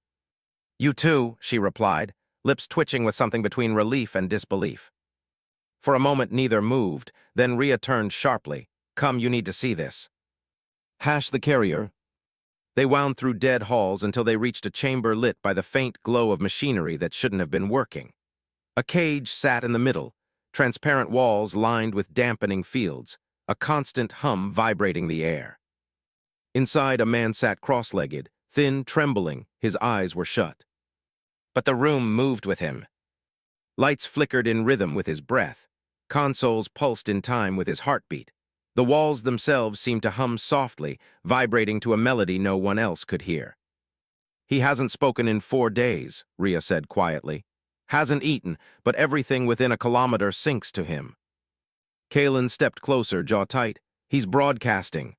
You too, she replied, lips twitching with something between relief and disbelief. For a moment neither moved, then Rhea turned sharply. Come, you need to see this. Hash the carrier. They wound through dead halls until they reached a chamber lit by the faint glow of machinery that shouldn't have been working. A cage sat in the middle, transparent walls lined with dampening fields, a constant hum vibrating the air. Inside, a man sat cross-legged, thin, trembling, his eyes were shut. But the room moved with him. Lights flickered in rhythm with his breath. Consoles pulsed in time with his heartbeat. The walls themselves seemed to hum softly, vibrating to a melody no one else could hear. He hasn't spoken in 4 days, Rhea said quietly. Hasn't eaten, but everything within a kilometer sinks to him. Kalen stepped closer, jaw tight. He's broadcasting.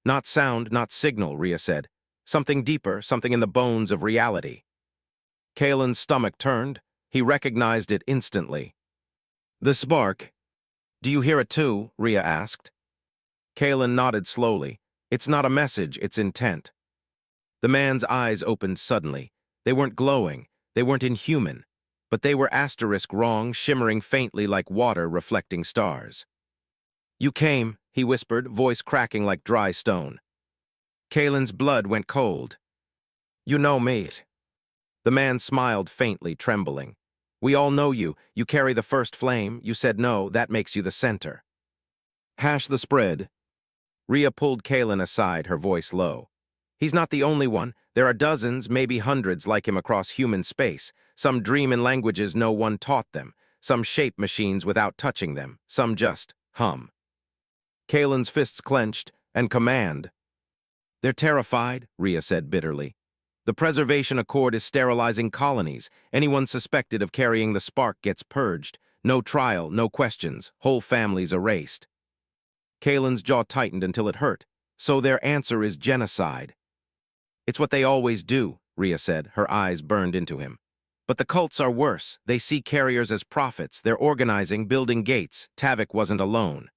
Not sound, not signal, Rhea said. Something deeper, something in the bones of reality. Kalen's stomach turned. He recognized it instantly. The spark. Do you hear it too? Rhea asked. Kalen nodded slowly. It's not a message, it's intent. The man's eyes opened suddenly. They weren't glowing. They weren't inhuman. But they were asterisk wrong, shimmering faintly like water reflecting stars. You came, he whispered, voice cracking like dry stone. Kalen's blood went cold. You know me. The man smiled faintly, trembling. We all know you. You carry the first flame. You said no, that makes you the center. Hash the spread. Rhea pulled Kalen aside, her voice low. He's not the only one. There are dozens, maybe hundreds like him across human space. Some dream in languages no one taught them. Some shape machines without touching them. Some just hum. Kalen's fists clenched, and command. They're terrified, Rhea said bitterly. The Preservation Accord is sterilizing colonies. Anyone suspected of carrying the spark gets purged. No trial, no questions. Whole families erased. Kalen's jaw tightened until it hurt. So their answer is genocide. It's what they always do, Rhea said, her eyes burned into him. But the cults are worse. They see carriers as prophets. They're organizing, building gates. Tavik wasn't alone.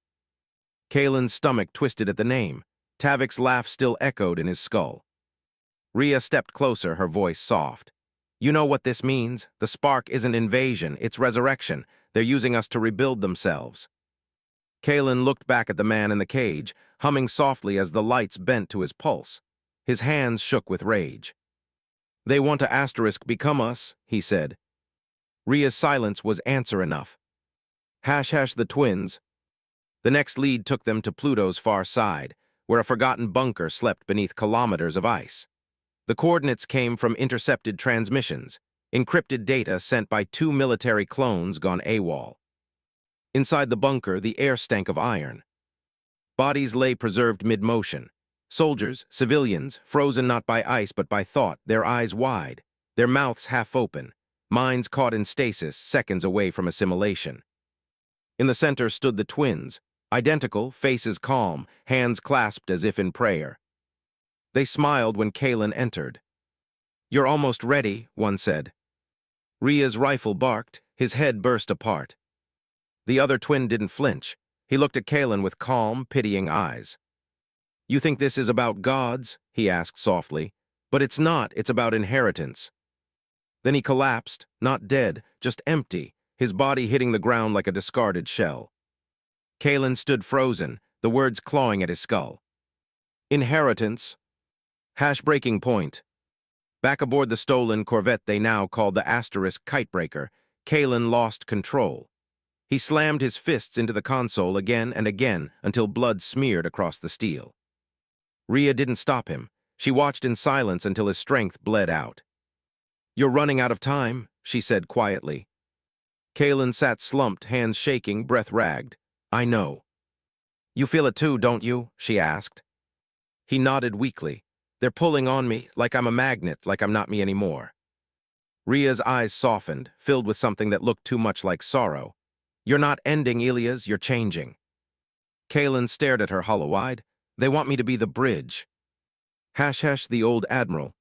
Kalen's stomach twisted at the name. Tavik's laugh still echoed in his skull. Rhea stepped closer, her voice soft. You know what this means? The spark isn't invasion, it's resurrection. They're using us to rebuild themselves. Kalen looked back at the man in the cage, humming softly as the lights bent to his pulse. His hands shook with rage. They want to asterisk become us, he said. Rhea's silence was answer enough. Hash the twins. The next lead took them to Pluto's far side, where a forgotten bunker slept beneath kilometers of ice. The coordinates came from intercepted transmissions, encrypted data sent by 2 military clones gone AWOL. Inside the bunker, the air stank of iron. Bodies lay preserved mid-motion. Soldiers, civilians, frozen not by ice but by thought, their eyes wide, their mouths half open, minds caught in stasis, seconds away from assimilation. In the center stood the twins, identical, faces calm, hands clasped as if in prayer. They smiled when Kalen entered. "You're almost ready," one said. Ria's rifle barked, his head burst apart. The other twin didn't flinch. He looked at Kalen with calm, pitying eyes. "You think this is about gods?" he asked softly. "But it's not, it's about inheritance." Then he collapsed, not dead, just empty, his body hitting the ground like a discarded shell. Kalen stood frozen, the words clawing at his skull. "Inheritance. Breaking point." Back aboard the stolen corvette they now called the Asterisk Kitebreaker, Kalen lost control. He slammed his fists into the console again and again until blood smeared across the steel. Ria didn't stop him. She watched in silence until his strength bled out. "You're running out of time," she said quietly. Kalen sat slumped, hands shaking, breath ragged. "I know." "You feel it too, don't you?" she asked. He nodded weakly. "They're pulling on me, like I'm a magnet, like I'm not me anymore." Ria's eyes softened, filled with something that looked too much like sorrow. "You're not ending, Elias, you're changing." Kalen stared at her hollow-eyed. "They want me to be the bridge." Hash, the old admiral.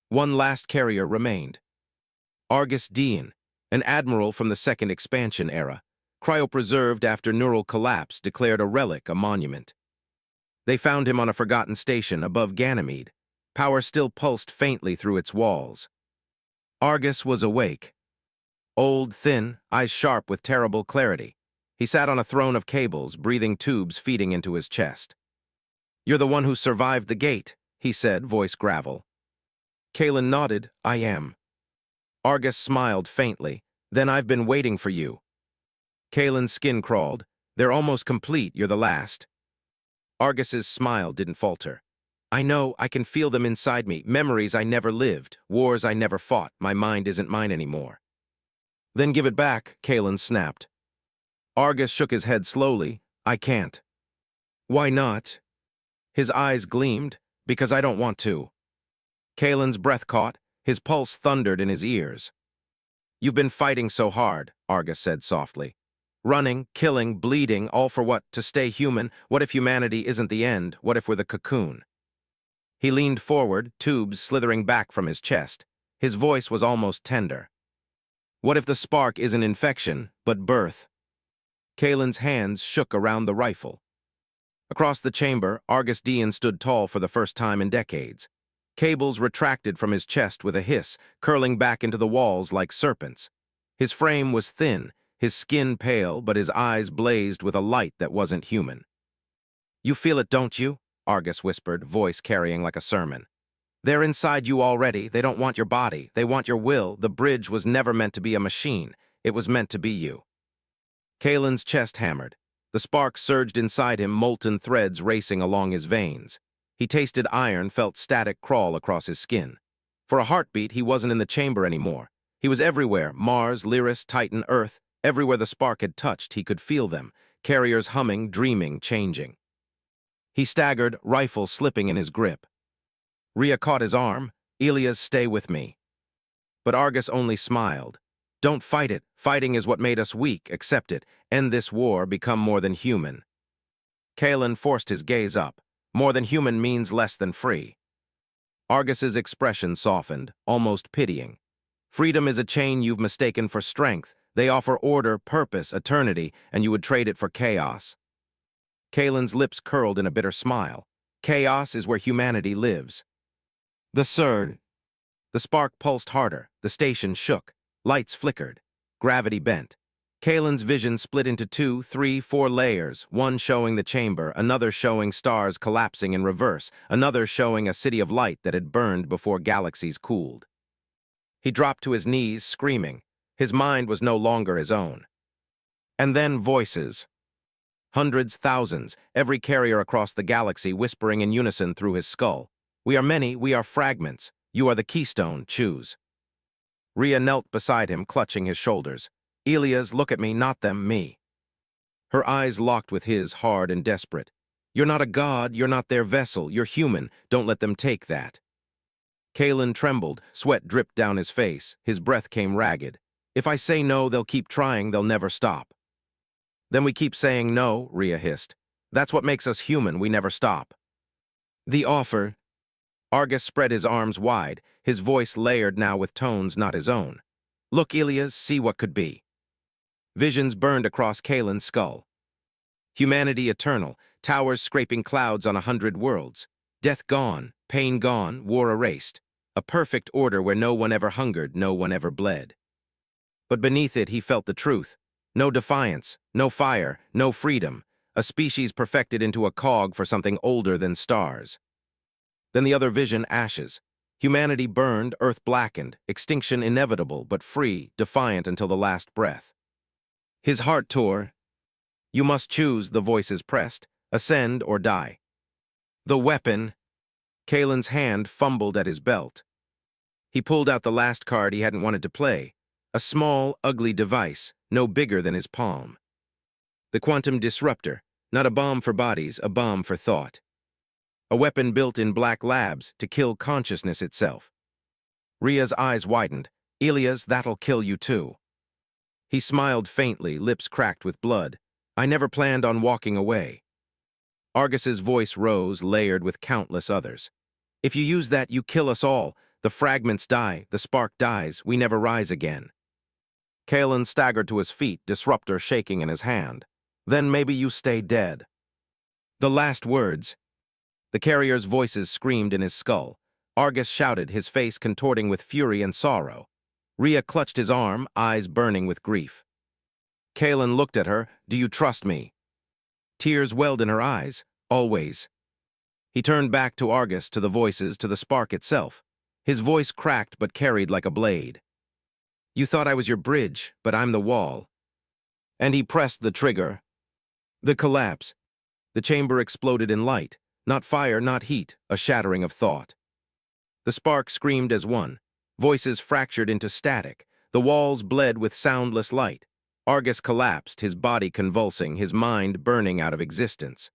One last carrier remained. Argus Dean, an admiral from the second expansion era, cryopreserved after neural collapse, declared a relic, a monument. They found him on a forgotten station above Ganymede. Power still pulsed faintly through its walls. Argus was awake. Old, thin, eyes sharp with terrible clarity. He sat on a throne of cables, breathing tubes feeding into his chest. "You're the one who survived the gate," he said, voice gravel. Kalen nodded. "I am." Argus smiled faintly. "Then I've been waiting for you." Kalen's skin crawled. "They're almost complete, you're the last." Argus's smile didn't falter. "I know, I can feel them inside me, memories I never lived, wars I never fought, my mind isn't mine anymore." "Then give it back," Kalen snapped. Argus shook his head slowly. "I can't." "Why not?" His eyes gleamed. "Because I don't want to." Kalen's breath caught, his pulse thundered in his ears. "You've been fighting so hard," Argus said softly. "Running, killing, bleeding, all for what? To stay human? What if humanity isn't the end? What if we're the cocoon?" He leaned forward, tubes slithering back from his chest. His voice was almost tender. "What if the spark isn't infection, but birth?" Kalen's hands shook around the rifle. Across the chamber, Argus Dean stood tall for the first time in decades. Cables retracted from his chest with a hiss, curling back into the walls like serpents. His frame was thin, his skin pale, but his eyes blazed with a light that wasn't human. "You feel it, don't you?" Argus whispered, voice carrying like a sermon. "They're inside you already. They don't want your body. They want your will. The bridge was never meant to be a machine. It was meant to be you." Kalen's chest hammered. The spark surged inside him, molten threads racing along his veins. He tasted iron, felt static crawl across his skin. For a heartbeat, he wasn't in the chamber anymore. He was everywhere, Mars, Lyris, Titan, Earth. Everywhere the spark had touched, he could feel them, carriers humming, dreaming, changing. He staggered, rifle slipping in his grip. Ria caught his arm. "Elias, stay with me." But Argus only smiled. "Don't fight it. Fighting is what made us weak. Accept it. End this war, become more than human." Kalen forced his gaze up. More than human means less than free. Argus's expression softened, almost pitying. "Freedom is a chain you've mistaken for strength. They offer order, purpose, eternity, and you would trade it for chaos." Kalen's lips curled in a bitter smile. "Chaos is where humanity lives." The surge. The spark pulsed harder. The station shook. Lights flickered. Gravity bent. Kalen's vision split into 2, 3, 4 layers, one showing the chamber, another showing stars collapsing in reverse, another showing a city of light that had burned before galaxies cooled. He dropped to his knees, screaming. His mind was no longer his own. And then voices. Hundreds, thousands, every carrier across the galaxy whispering in unison through his skull. We are many, we are fragments. You are the keystone, choose. Rhea knelt beside him, clutching his shoulders. Elias, look at me, not them, me. Her eyes locked with his, hard and desperate. You're not a god, you're not their vessel, you're human, don't let them take that. Kalen trembled, sweat dripped down his face, his breath came ragged. If I say no, they'll keep trying, they'll never stop. Then we keep saying no, Rhea hissed. That's what makes us human, we never stop. The offer. Argus spread his arms wide, his voice layered now with tones not his own. Look, Elias, see what could be. Visions burned across Kalen's skull. Humanity eternal, towers scraping clouds on 100 worlds. Death gone, pain gone, war erased. A perfect order where no one ever hungered, no one ever bled. But beneath it he felt the truth. No defiance, no fire, no freedom. A species perfected into a cog for something older than stars. Then the other vision, ashes. Humanity burned, earth blackened, extinction inevitable, but free, defiant until the last breath. His heart tore. You must choose, the voices pressed. Ascend or die. The weapon. Kalen's hand fumbled at his belt. He pulled out the last card he hadn't wanted to play. A small, ugly device, no bigger than his palm. The quantum disruptor, not a bomb for bodies, a bomb for thought. A weapon built in black labs to kill consciousness itself. Rhea's eyes widened. Elias, that'll kill you too. He smiled faintly, lips cracked with blood. I never planned on walking away. Argus's voice rose, layered with countless others. If you use that, you kill us all. The fragments die, the spark dies, we never rise again. Kalen staggered to his feet, disruptor shaking in his hand. Then maybe you stay dead. The last words. The carrier's voices screamed in his skull. Argus shouted, his face contorting with fury and sorrow. Rhea clutched his arm, eyes burning with grief. Kalen looked at her. Do you trust me? Tears welled in her eyes. Always. He turned back to Argus, to the voices, to the spark itself. His voice cracked but carried like a blade. You thought I was your bridge, but I'm the wall. And he pressed the trigger. The collapse. The chamber exploded in light. Not fire, not heat, a shattering of thought. The spark screamed as one. Voices fractured into static. The walls bled with soundless light. Argus collapsed, his body convulsing, his mind burning out of existence.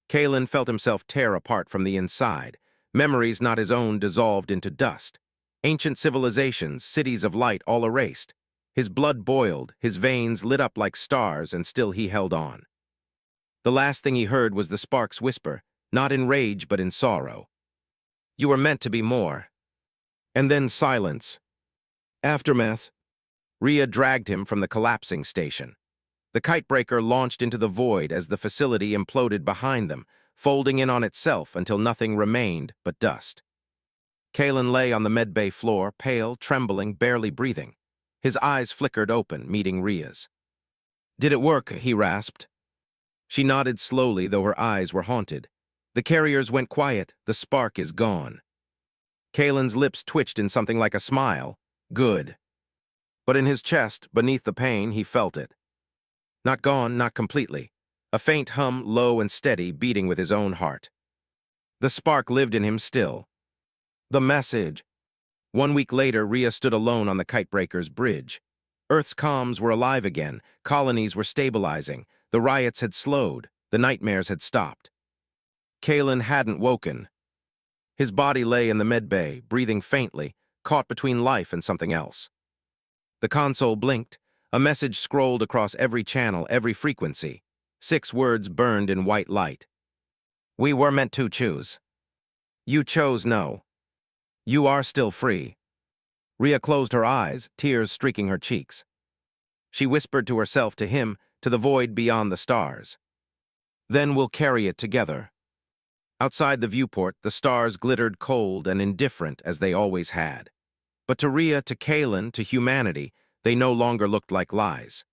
Kalen felt himself tear apart from the inside. Memories not his own dissolved into dust. Ancient civilizations, cities of light all erased. His blood boiled, his veins lit up like stars, and still he held on. The last thing he heard was the spark's whisper, not in rage but in sorrow. You were meant to be more. And then silence. Aftermath. Rhea dragged him from the collapsing station. The kitebreaker launched into the void as the facility imploded behind them, folding in on itself until nothing remained but dust. Kalen lay on the medbay floor, pale, trembling, barely breathing. His eyes flickered open, meeting Rhea's. Did it work? He rasped. She nodded slowly, though her eyes were haunted. The carriers went quiet. The spark is gone. Kalen's lips twitched in something like a smile. Good. But in his chest, beneath the pain, he felt it. Not gone, not completely. A faint hum, low and steady, beating with his own heart. The spark lived in him still. The message. 1 week later, Rhea stood alone on the kitebreaker's bridge. Earth's comms were alive again. Colonies were stabilizing. The riots had slowed. The nightmares had stopped. Kalen hadn't woken. His body lay in the medbay, breathing faintly, caught between life and something else. The console blinked. A message scrolled across every channel, every frequency. 6 words burned in white light. We were meant to choose. You chose no. You are still free. Rhea closed her eyes, tears streaking her cheeks. She whispered to herself, to him, to the void beyond the stars. Then we'll carry it together. Outside the viewport, the stars glittered cold and indifferent as they always had. But to Rhea, to Kalen, to humanity, they no longer looked like lies.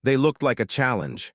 They looked like a challenge.